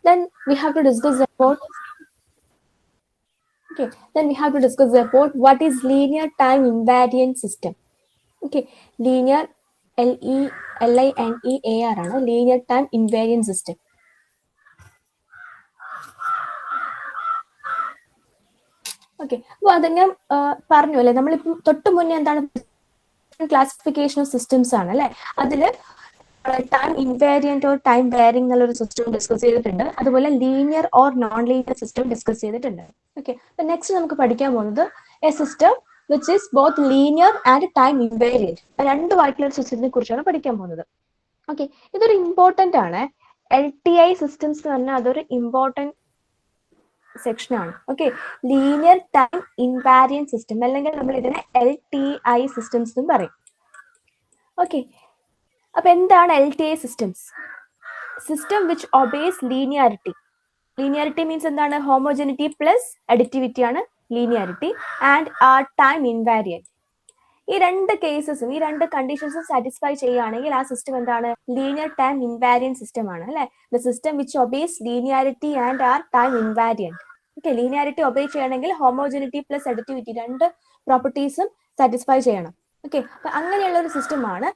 Then we have to discuss about what is linear time invariant system. Okay, linear LINEAR ആണ് linear time invariant system. Okay, അപ്പോൾ അത് ഞാൻ പറഞ്ഞു അല്ലേ, നമ്മളിപ്പം തൊട്ട് മുന്നേ എന്താണ് ക്ലാസിഫിക്കേഷൻ ഓഫ് സിസ്റ്റംസ് ആണ് അല്ലെ. അതില് time invariant or time varying എന്നുള്ളൊരു സിസ്റ്റം ഡിസ്കസ് ചെയ്തിട്ടുണ്ട്. അതുപോലെ linear or non linear system discuss ചെയ്തിട്ടുണ്ട്. ഓക്കെ, അപ്പൊ നെക്സ്റ്റ് നമുക്ക് പഠിക്കാൻ പോകുന്നത് a system which is both linear and time invariant. രണ്ടുമായിട്ടുള്ള ഒരു സിസ്റ്റത്തിനെ കുറിച്ചാണ് പഠിക്കാൻ പോകുന്നത്. ഓക്കെ, ഇതൊരു ഇമ്പോർട്ടന്റ് ആണ്. LTI സിസ്റ്റംസ് എന്ന് പറഞ്ഞാൽ അതൊരു ഇമ്പോർട്ടന്റ് സെക്ഷൻ ആണ്. Okay, linear time invariant system അല്ലെങ്കിൽ നമ്മൾ ഇതിനെ LTI സിസ്റ്റംസ് എന്നും പറയും. ഓക്കെ, അപ്പൊ എന്താണ് LTI systems? System which obeys linearity. Linearity means എന്താണ്? ഹോമോജനിറ്റി പ്ലസ് അഡിറ്റിവിറ്റി ആണ് linearity, and R time invariant. ഈ രണ്ട് കേസസും ഈ രണ്ട് കണ്ടീഷൻസും സാറ്റിസ്ഫൈ ചെയ്യുകയാണെങ്കിൽ ആ സിസ്റ്റം എന്താണ്? ലീനിയർ ടൈം ഇൻവാരിയന്റ് സിസ്റ്റം ആണ് അല്ലെ. The system which obeys linearity and R time invariant. Okay, linearity obey ചെയ്യണമെങ്കിൽ ഹോമോജനിറ്റി പ്ലസ് അഡിറ്റിവിറ്റി രണ്ട് പ്രോപ്പർട്ടീസും സാറ്റിസ്ഫൈ ചെയ്യണം. ഓക്കെ, അപ്പൊ അങ്ങനെയുള്ള ഒരു സിസ്റ്റമാണ്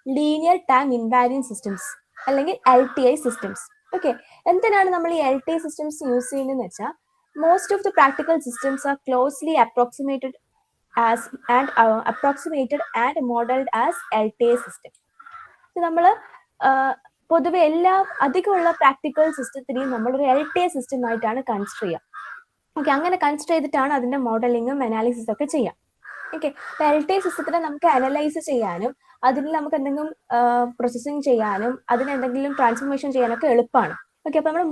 ലീനിയർ ടൈം ഇൻവാരിയന്റ് സിസ്റ്റംസ് അല്ലെങ്കിൽ LTI സിസ്റ്റംസ്. ഓക്കെ, എന്തിനാണ് നമ്മൾ ഈ LTI സിസ്റ്റംസ് യൂസ് ചെയ്യുന്നതെന്ന് വെച്ചാൽ, most of the practical systems R closely approximated and modelled as LTI system. നമ്മൾ പൊതുവെ എല്ലാ അധികമുള്ള പ്രാക്ടിക്കൽ സിസ്റ്റത്തിനെയും നമ്മളൊരു LTI സിസ്റ്റം ആയിട്ടാണ് കൺസിഡർ ചെയ്യുക. ഓക്കെ, അങ്ങനെ കൺസിഡർ ചെയ്തിട്ടാണ് അതിന്റെ മോഡലിങ്ങും അനാലിസിസ് ഒക്കെ ചെയ്യാം. ഓക്കെ, LTI സിസ്റ്റത്തിനെ നമുക്ക് അനലൈസ് ചെയ്യാനും അതിൽ നമുക്ക് എന്തെങ്കിലും പ്രോസസ്സിങ് ചെയ്യാനും അതിനെന്തെങ്കിലും ട്രാൻസ്ഫോർമേഷൻ ചെയ്യാനൊക്കെ എളുപ്പമാണ്. ഓക്കെ, അപ്പൊ നമ്മൾ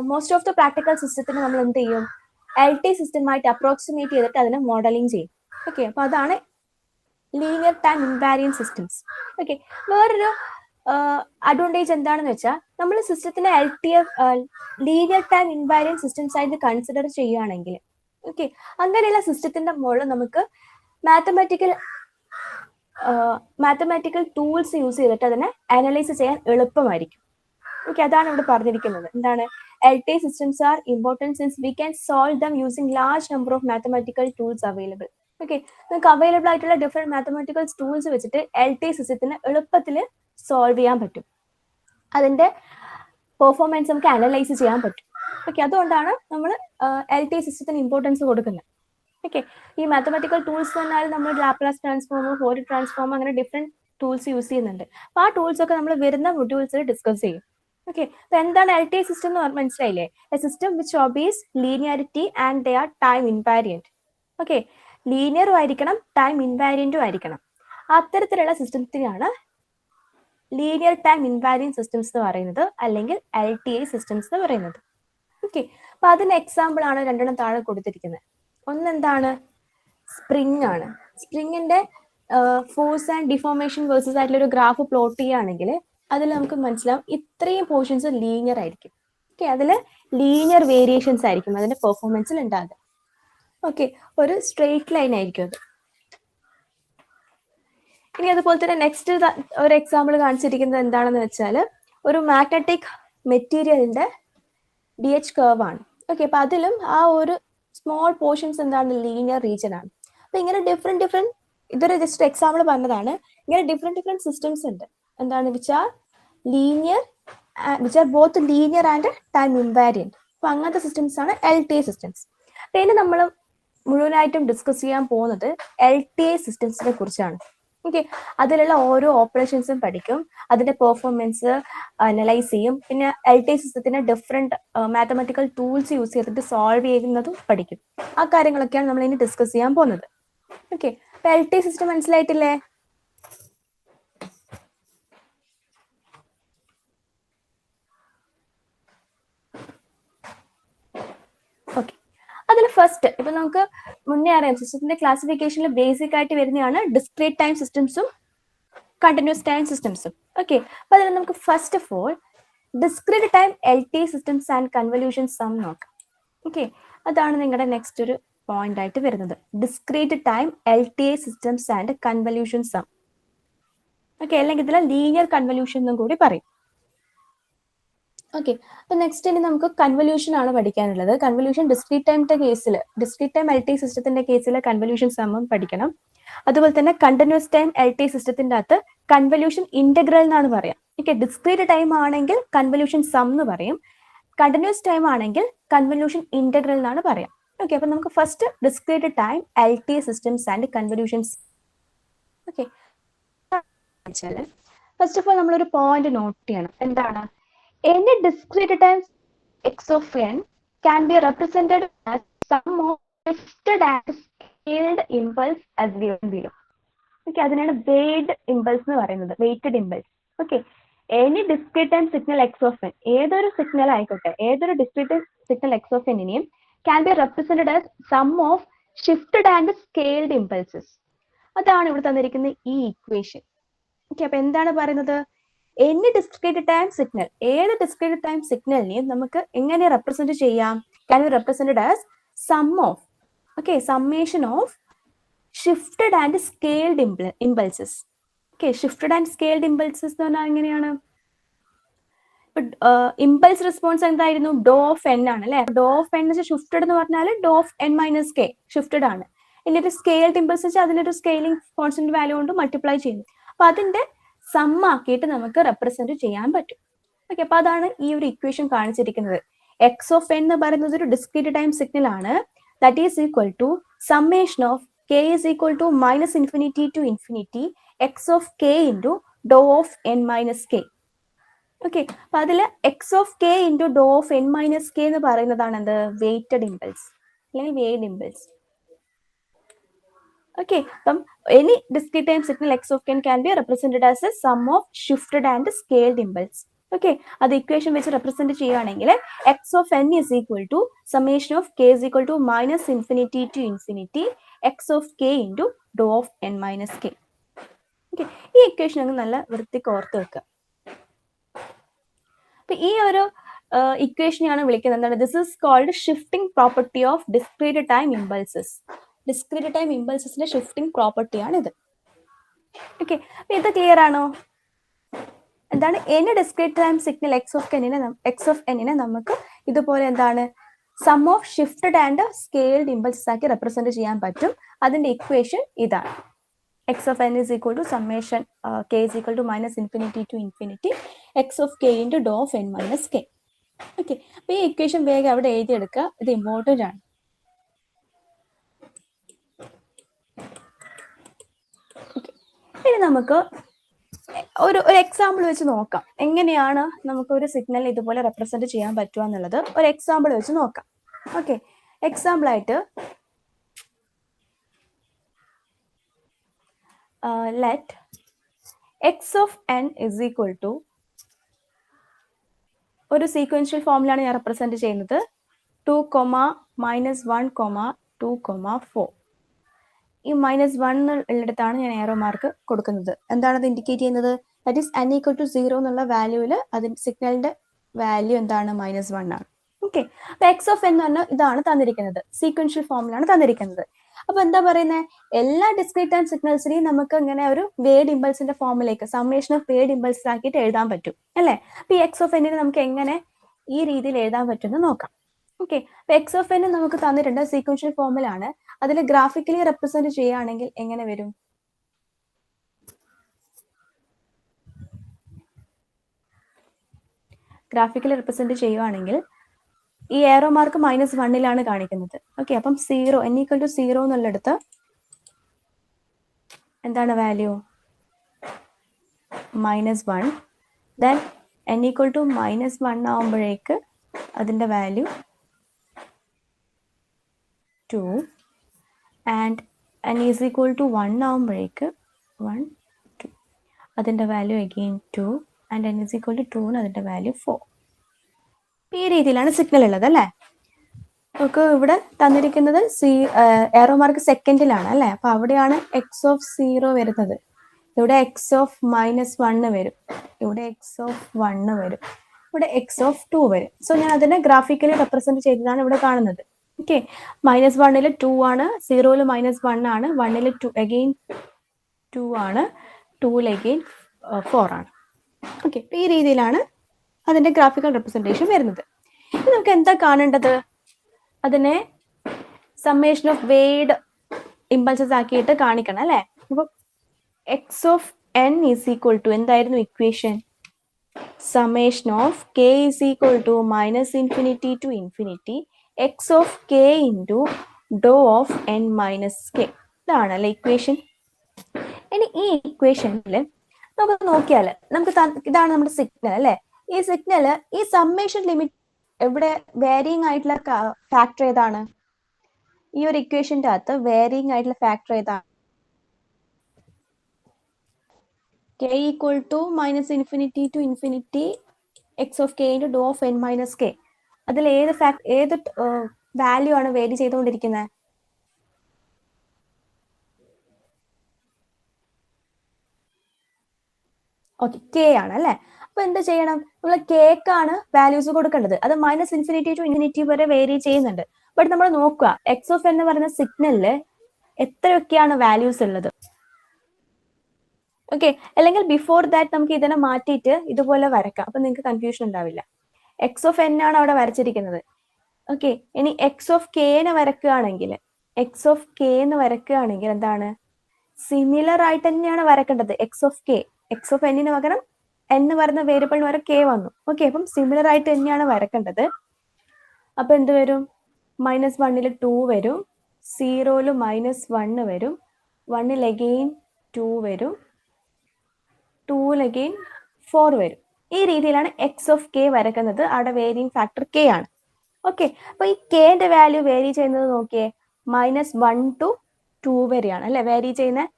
മോസ്റ്റ് ഓഫ് ദ പ്രാക്ടിക്കൽ സിസ്റ്റത്തിന് നമ്മൾ എന്ത് ചെയ്യും? LTI സിസ്റ്റമായിട്ട് അപ്രോക്സിമേറ്റ് ചെയ്തിട്ട് അതിനെ മോഡലിംഗ് ചെയ്യും. ഓക്കെ, അപ്പൊ അതാണ് linear time invariant systems. Okay, വേറൊരു അഡ്വാൻറ്റേജ് എന്താണെന്ന് വെച്ചാൽ, നമ്മൾ സിസ്റ്റത്തിനെ ലീനിയർ ടൈം ഇൻവാരിയന്റ് സിസ്റ്റംസ് ആയിട്ട് കൺസിഡർ ചെയ്യുകയാണെങ്കിൽ, ഓക്കെ, അങ്ങനെയുള്ള സിസ്റ്റത്തിന്റെ മുകളിൽ നമുക്ക് മാത്തമാറ്റിക്കൽ ടൂൾസ് യൂസ് ചെയ്തിട്ട് അതിനെ അനലൈസ് ചെയ്യാൻ എളുപ്പമായിരിക്കും. ഓക്കെ, അതാണ് ഇവിടെ പറഞ്ഞിരിക്കുന്നത്. എന്താണ്? LTI systems are important since we can solve them using large number of mathematical tools available. Okay, നമുക്ക് അവൈലബിൾ ആയിട്ടുള്ള ഡിഫറെന്റ് മാത്തമാറ്റിക്കൽ ടൂൾസ് വെച്ചിട്ട് LTI സിസ്റ്റത്തിന് എളുപ്പത്തിൽ സോൾവ് ചെയ്യാൻ പറ്റും. അതിന്റെ പെർഫോമൻസ് നമുക്ക് അനലൈസ് ചെയ്യാൻ പറ്റും. ഓക്കെ, അതുകൊണ്ടാണ് നമ്മൾ LTI സിസ്റ്റത്തിന് ഇമ്പോർട്ടൻസ് കൊടുക്കുന്നത്. ഓക്കെ, ഈ മാത്തമാറ്റിക്കൽ ടൂൾസ് പറഞ്ഞാൽ നമ്മൾ ലാപ്ലാസ് ട്രാൻസ്ഫോം, ഫോറിയർ ട്രാൻസ്ഫോം, അങ്ങനെ ഡിഫറെന്റ് ടൂൾസ് യൂസ് ചെയ്യുന്നുണ്ട്. അപ്പൊ ആ ടൂൾസ് ഒക്കെ നമ്മൾ വരുന്ന മൊഡ്യൂൾസിൽ ഡിസ്കസ് ചെയ്യും. ഓക്കെ, അപ്പൊ എന്താണ് LTI സിസ്റ്റം എന്ന് പറഞ്ഞാൽ മനസ്സിലായില്ലേ? A system which obeys linearity and they are time invariant. Okay, ലീനിയറും ആയിരിക്കണം ടൈം ഇൻവാരിയന്റും ആയിരിക്കണം. അത്തരത്തിലുള്ള സിസ്റ്റത്തിനാണ് ലീനിയർ ടൈം ഇൻവാരിയന്റ് സിസ്റ്റംസ് എന്ന് പറയുന്നത്, അല്ലെങ്കിൽ LTI സിസ്റ്റംസ് എന്ന് പറയുന്നത്. ഓക്കെ, അപ്പൊ അതിന് എക്സാമ്പിൾ ആണ് രണ്ടെണ്ണം താഴെ കൊടുത്തിരിക്കുന്നത്. ഒന്നെന്താണ്? സ്പ്രിംഗ് ആണ്. സ്പ്രിങ്ങിന്റെ ഫോഴ്സ് ആൻഡ് ഡിഫോർമേഷൻ വേഴ്സസ് ആയിട്ടുള്ള ഒരു ഗ്രാഫ് പ്ലോട്ട് ചെയ്യുകയാണെങ്കിൽ അതിൽ നമുക്ക് മനസ്സിലാവും ഇത്രയും പോർഷൻസ് ലീനിയർ ആയിരിക്കും. ഓക്കെ, അതിൽ ലീനിയർ വേരിയേഷൻസ് ആയിരിക്കും അതിന്റെ പെർഫോമൻസിൽ ഉണ്ടാകുക. ഓക്കെ, ഒരു സ്ട്രെയിറ്റ് ലൈൻ ആയിരിക്കും അത്. ഇനി അതുപോലെ തന്നെ നെക്സ്റ്റ് ഒരു എക്സാമ്പിൾ കാണിച്ചിരിക്കുന്നത് എന്താണെന്ന് വെച്ചാൽ, ഒരു മാഗ്നറ്റിക് മെറ്റീരിയലിന്റെ DH കർവ് ആണ്. ഓക്കെ, അപ്പൊ അതിലും ആ ഒരു സ്മോൾ പോർഷൻസ് എന്താണ്? ലീനിയർ റീജിയൻ ആണ്. അപ്പൊ ഇങ്ങനെ ഡിഫറെന്റ് ഇതൊരു ജസ്റ്റ് എക്സാമ്പിൾ പറഞ്ഞതാണ്. ഇങ്ങനെ ഡിഫറെന്റ് സിസ്റ്റംസ് ഉണ്ട്. എന്താണ്? Which are both linear and time invariant. അപ്പൊ അങ്ങനത്തെ സിസ്റ്റംസ് ആണ് LTI സിസ്റ്റംസ്. അപ്പൊ ഇനി നമ്മൾ മുഴുവനായിട്ടും ഡിസ്കസ് ചെയ്യാൻ പോകുന്നത് LTI സിസ്റ്റംസിനെ കുറിച്ചാണ്. ഓക്കെ, അതിലുള്ള ഓരോ ഓപ്പറേഷൻസും പഠിക്കും, അതിന്റെ പെർഫോമൻസ് അനലൈസ് ചെയ്യും, പിന്നെ LTI സിസ്റ്റത്തിന് ഡിഫറെന്റ് മാത്തമാറ്റിക്കൽ ടൂൾസ് യൂസ് ചെയ്തിട്ട് സോൾവ് ചെയ്യുന്നതും പഠിക്കും. ആ കാര്യങ്ങളൊക്കെയാണ് നമ്മൾ ഇനി ഡിസ്കസ് ചെയ്യാൻ പോകുന്നത്. ഓക്കെ, അപ്പൊ LTI സിസ്റ്റം മനസ്സിലായിട്ടില്ലേ? ഓക്കെ, അതിൽ ഫസ്റ്റ് ഇപ്പൊ നമുക്ക് മുന്നേ അറിയാം, സിസ്റ്റത്തിന്റെ ക്ലാസിഫിക്കേഷനിൽ ബേസിക് ആയിട്ട് വരുന്നതാണ് ഡിസ്ക്രീറ്റ് ടൈം സിസ്റ്റംസും കണ്ടിന്യൂസ് ടൈം സിസ്റ്റംസും. ഓക്കെ, അപ്പൊ അതിൽ നമുക്ക് first of all discrete time LTI systems and convolution sum നോക്കാം. ഓക്കെ, അതാണ് നിങ്ങളുടെ നെക്സ്റ്റ് ഒരു പോയിന്റ് ആയിട്ട് വരുന്നത്. Discrete time LTI systems and convolution sum. Okay, അല്ലെങ്കിൽ ഇതിലെ ലീനിയർ കൺവല്യൂഷൻ എന്നും കൂടി പറയും. ഓക്കെ, അപ്പൊ നെക്സ്റ്റ് ഇനി നമുക്ക് കൺവല്യൂഷൻ ആണ് പഠിക്കാനുള്ളത്. കൺവല്യൂഷൻ ഡിസ്ക്രീറ്റ് ടൈമിന്റെ കേസിൽ, ഡിസ്ക്രീറ്റ് ടൈം LT സിസ്റ്റത്തിന്റെ കേസിൽ കൺവല്യൂഷൻ സമം പഠിക്കണം. അതുപോലെ തന്നെ കണ്ടിന്യൂസ് ടൈം LT സിസ്റ്റത്തിന്റെ അകത്ത് കൺവല്യൂഷൻ ഇന്റഗ്രൽ എന്നാണ് പറയാം. ഓക്കെ, ഡിസ്ക്രീറ്റ് ടൈം ആണെങ്കിൽ കൺവല്യൂഷൻ സം എന്ന് പറയും, കണ്ടിന്യൂസ് ടൈം ആണെങ്കിൽ കൺവല്യൂഷൻ ഇന്റഗ്രൽ എന്നാണ് പറയാം. ഓക്കെ, അപ്പൊ നമുക്ക് first discrete time LT systems and convolutions. Okay, first of all നമ്മളൊരു പോയിന്റ് നോട്ട് ചെയ്യണം. എന്താണ്? Any discrete time x of n can be represented as sum of shifted and scaled impulse as given below. Okay, അതിനാണ് weighted impulse എന്ന് പറയുന്നത്, weighted impulse. Okay, any discrete time signal x of n, ഏതൊരു signal ആയിക്കോട്ടെ, ഏതൊരു discrete signal x of എന്നിനെയും can be represented as sum of shifted and scaled impulses. അതാണ് ഇവിടെ തന്നിരിക്കുന്ന ഈ ഇക്വേഷൻ. ഓക്കെ, അപ്പൊ എന്താണ് പറയുന്നത്? എനി ഡിസ്ക്രീറ്റ് ടൈം സിഗ്നൽ, ഏത് ഡിസ്ക്രീറ്റ് ടൈം സിഗ്നലിനെയും നമുക്ക് എങ്ങനെ റെപ്രസെന്റ് ചെയ്യാം? Can be represented as sum of, okay, summation of shifted and scaled impulses. Okay, shifted and scaled impulses എന്ന് പറഞ്ഞാൽ എങ്ങനെയാണ്? ഇമ്പൾസ് റെസ്പോൺസ് എന്തായിരുന്നു? ഡോ ഓഫ് എൻ ആണ് അല്ലെ. ഡോ ഓഫ് എൻ ഷിഫ്റ്റഡ് എന്ന് പറഞ്ഞാൽ ഡോ of n minus k shifted ആണ്. എന്നിട്ട് സ്കെയിൽഡ് ഇമ്പൾസ് വെച്ചാൽ അതിനൊരു സ്കെയിലിംഗ് കോൺസ്റ്റന്റ് വാല്യൂ കൊണ്ട് മൾട്ടിപ്ലൈ ചെയ്യുന്നു. അപ്പൊ അതിന്റെ സം ആക്കിയിട്ട് നമുക്ക് റെപ്രസെന്റ് ചെയ്യാൻ പറ്റും. ഓക്കെ, അപ്പൊ അതാണ് ഈ ഒരു ഇക്വേഷൻ കാണിച്ചിരിക്കുന്നത്. എക്സ് ഓഫ് എൻ എന്ന് പറയുന്നത് ഒരു ഡിസ്ക്രീറ്റ് ടൈം സിഗ്നൽ ആണ്. That is equal to summation of k is equal to minus infinity to infinity x of k into ഡോ of n minus k. Okay, അപ്പൊ അതില് എക്സ് ഓഫ് കെ ഇൻറ്റു ഡോ of n minus k എന്ന് പറയുന്നതാണ് എന്ത്? Weighted impulse അല്ലെങ്കിൽ weighted impulse. Okay, അപ്പം any discrete time signal x of n can be represented as a sum of shifted and scaled impulse. Okay, അത് equation വെച്ച് represent ചെയ്യുകയാണെങ്കിൽ x of n is equal to summation of k is equal to minus infinity to infinity x of k into ഡോ of n minus k. Okay, ഈ equation അങ്ങ് നല്ല വൃത്തിക്ക് ഓർത്ത് വെക്കുക. അപ്പൊ ഈ ഒരു ഇക്വേഷനെയാണ് വിളിക്കുന്നത് എന്താണ്? This is called shifting property of discrete time impulses. Discrete time ഇമ്പൾസസിന്റെ ഷിഫ്റ്റിംഗ് പ്രോപ്പർട്ടിയാണ് ഇത്. ഓക്കെ, അപ്പൊ ഇത് ക്ലിയർ ആണോ? എന്താണ്? Any discrete time signal x of എന്നിനെ നമുക്ക് ഇതുപോലെ എന്താണ്? Sum of shifted and scaled impulses ആക്കി റെപ്രസെന്റ് ചെയ്യാൻ പറ്റും. അതിന്റെ ഇക്വേഷൻ ഇതാണ്. X of n is equal to summation k is equal to minus infinity to infinity x of k into ഡോ of n minus k. Okay, അപ്പൊ ഈ equation വേഗം അവിടെ എഴുതിയെടുക്കുക, ഇത് ഇമ്പോർട്ടന്റ് ആണ്. ഇനി നമുക്ക് ഒരു എക്സാമ്പിൾ വെച്ച് നോക്കാം, എങ്ങനെയാണ് നമുക്ക് ഒരു സിഗ്നൽ ഇതുപോലെ റെപ്രസെന്റ് ചെയ്യാൻ പറ്റുക എന്നുള്ളത്. ഒരു എക്സാമ്പിൾ വെച്ച് നോക്കാം. ഓക്കെ, എക്സാമ്പിൾ ആയിട്ട് let x of n is equal to, ഒരു സീക്വൻഷ്യൽ ഫോമിലാണ് ഞാൻ റെപ്രസെന്റ് ചെയ്യുന്നത്, 2, -1, 2, 4. ഈ -1 ഉള്ളിടത്താണ് ഞാൻ ഏറോ മാർക്ക് കൊടുക്കുന്നത്. എന്താണ് അത് ഇൻഡിക്കേറ്റ് ചെയ്യുന്നത്? That is n equal to 0 എന്നുള്ള വാല്യൂവിൽ അതിന്റെ സിഗ്നലിന്റെ വാല്യൂ എന്താണ്? -1 ആണ്. ഓക്കെ, അപ്പൊ എക്സ് ഓഫ് എന്ന് പറഞ്ഞാൽ ഇതാണ് തന്നിരിക്കുന്നത്, സീക്വൻഷ്യൽ ഫോമിലാണ് തന്നിരിക്കുന്നത്. അപ്പൊ എന്താ പറയുന്നത്? എല്ലാ ഡിസ്ക്രീറ്റ് ടൈം സിഗ്നൽസിനെയും നമുക്ക് ഇങ്ങനെ ഒരു വേഡ് ഇമ്പൾസിന്റെ ഫോമിലേക്ക് സമ്മേഷൻ ഓഫ് വേഡ് ഇമ്പൾസ് ആക്കിയിട്ട് എഴുതാൻ പറ്റും അല്ലെ. അപ്പൊ ഈ എക്സ് ഓഫ് എന്നിനെ നമുക്ക് എങ്ങനെ ഈ രീതിയിൽ എഴുതാൻ പറ്റുമെന്ന് നോക്കാം. ഓക്കെ, അപ്പൊ എക്സ് ഓഫ് എൻ നമുക്ക് തന്നിട്ടുണ്ട്, സീക്വൻഷ്യൽ ഫോമിലാണ്. അതിൽ ഗ്രാഫിക്കലി റെപ്രസെന്റ് ചെയ്യുകയാണെങ്കിൽ എങ്ങനെ വരും? ഗ്രാഫിക്കലി റെപ്രസെന്റ് ചെയ്യുകയാണെങ്കിൽ ഈ ഏറോ മാർക്ക് -1ലാണ് കാണിക്കുന്നത്. ഓക്കെ, അപ്പം 0 n ഈക്വൽ ടു 0 എന്നുള്ളിടത്ത് എന്താണ് value? -1. Then n equal to -1 ആവുമ്പോഴേക്ക് അതിന്റെ value 2 and n is equal to 1 ആവുമ്പോഴേക്ക് 1, 2, അതിന്റെ value again 2 and n is equal to 2 അതിന്റെ വാല്യൂ 4. ഈ രീതിയിലാണ് സിഗ്നൽ ഉള്ളത് അല്ലെ. നമുക്ക് ഇവിടെ തന്നിരിക്കുന്നത് ഏറോ മാർക്ക് സെക്കൻഡിലാണ് അല്ലെ. അപ്പൊ അവിടെയാണ് എക്സ് ഓഫ് 0 വരുന്നത്. ഇവിടെ എക്സ് ഓഫ് -1 വരും, ഇവിടെ എക്സ് ഓഫ് 1 വരും, ഇവിടെ എക്സ് ഓഫ് 2 വരും. സോ ഞാൻ അതിനെ ഗ്രാഫിക്കലി റെപ്രസെന്റ് ചെയ്തതാണ് ഇവിടെ കാണുന്നത്. ഓക്കെ, -1ൽ 2 ആണ്, 0ൽ -1 ആണ്, 1ൽ 2 അഗെയിൻ 2 ആണ്, 2ൽ അഗെയിൻ 4 ആണ്. ഓക്കെ, ഈ രീതിയിലാണ് അതിന്റെ ഗ്രാഫിക്കൽ റെപ്രസെന്റേഷൻ വരുന്നത്. നമുക്ക് എന്താ കാണേണ്ടത്? അതിനെ സമ്മേഷൻ ഓഫ് വെയ്ഡ് ഇമ്പൾസസ് ആക്കിയിട്ട് കാണിക്കണം അല്ലെ. അപ്പൊ x of n is equal to എന്തായിരുന്നു equation? summation of k is equal to minus infinity to infinity x of k into dou of n minus k. ഇതാണല്ലേ ഇക്വേഷൻ. ഇനി ഈ ഇക്വേഷനിൽ നമുക്ക് നോക്കിയാൽ ഇതാണ് നമ്മുടെ സിഗ്നൽ അല്ലെ. ഈ സിഗ്നൽ ഈ സമ്മേഷൻ ലിമിറ്റ് എവിടെ വേരിയിങ് ആയിട്ടുള്ള ഫാക്ടർ ഏതാണ്? ഈ ഒരു ഇക്വേഷന്റെ അകത്ത് വേരിയിങ് ആയിട്ടുള്ള ഫാക്ടർ ഏതാണ്? k equal to minus infinity to infinity x of k into dou of n minus k. അതിൽ ഏത് വാല്യൂ ആണ് വേരി ചെയ്തുകൊണ്ടിരിക്കുന്നത്? ഓക്കെ, കെ ആണ് അല്ലെ. അപ്പൊ എന്ത് ചെയ്യണം? നമ്മൾ കേക്കാണ് വാല്യൂസ് കൊടുക്കേണ്ടത്. അത് മൈനസ് ഇൻഫിനിറ്റി ടു ഇൻഫിനിറ്റി വരെ വേരി ചെയ്യുന്നുണ്ട്. ബട്ട് നമ്മൾ നോക്കുക എക്സ് ഓഫ് എന്ന് പറയുന്ന സിഗ്നലില് എത്രയൊക്കെയാണ് വാല്യൂസ് ഉള്ളത്? ഓക്കെ, അല്ലെങ്കിൽ ബിഫോർ ദാറ്റ് നമുക്ക് ഇതിനെ മാറ്റിയിട്ട് ഇതുപോലെ വരക്കാം. അപ്പൊ നിങ്ങൾക്ക് കൺഫ്യൂഷൻ ഉണ്ടാവില്ല. എക്സ് ഓഫ് എൻ ആണ് അവിടെ വരച്ചിരിക്കുന്നത്. ഓക്കെ, ഇനി എക്സ് ഓഫ് കെനെ വരക്കുകയാണെങ്കിൽ എന്താണ്? സിമിലർ ആയിട്ട് തന്നെയാണ് വരക്കേണ്ടത്. എക്സ് ഓഫ് എന്നിന് പകരം എന്ന് പറയുന്ന വേരിയബിളിന് പകരം കെ വന്നു. ഓക്കെ, അപ്പം സിമിലർ ആയിട്ട് തന്നെയാണ് വരക്കേണ്ടത്. അപ്പൊ എന്ത് വരും? മൈനസ് വണ്ണിൽ 2 വരും, 0 -1 വരും, 1 അഗെയിൻ 2 വരും, 2 അഗെയിൻ 4 വരും. ഈ രീതിയിലാണ് എക്സ് ഓഫ് കെ വരക്കുന്നത്. അവിടെ വേരിയിങ് ഫാക്ടർ കെ ആണ്. ഓക്കെ, അപ്പൊ ഈ കെന്റെ വാല്യൂ വേരി ചെയ്യുന്നത് നോക്കിയേ, -1 to 2 വരെയാണ് അല്ലെ വേരി ചെയ്യുന്നത്.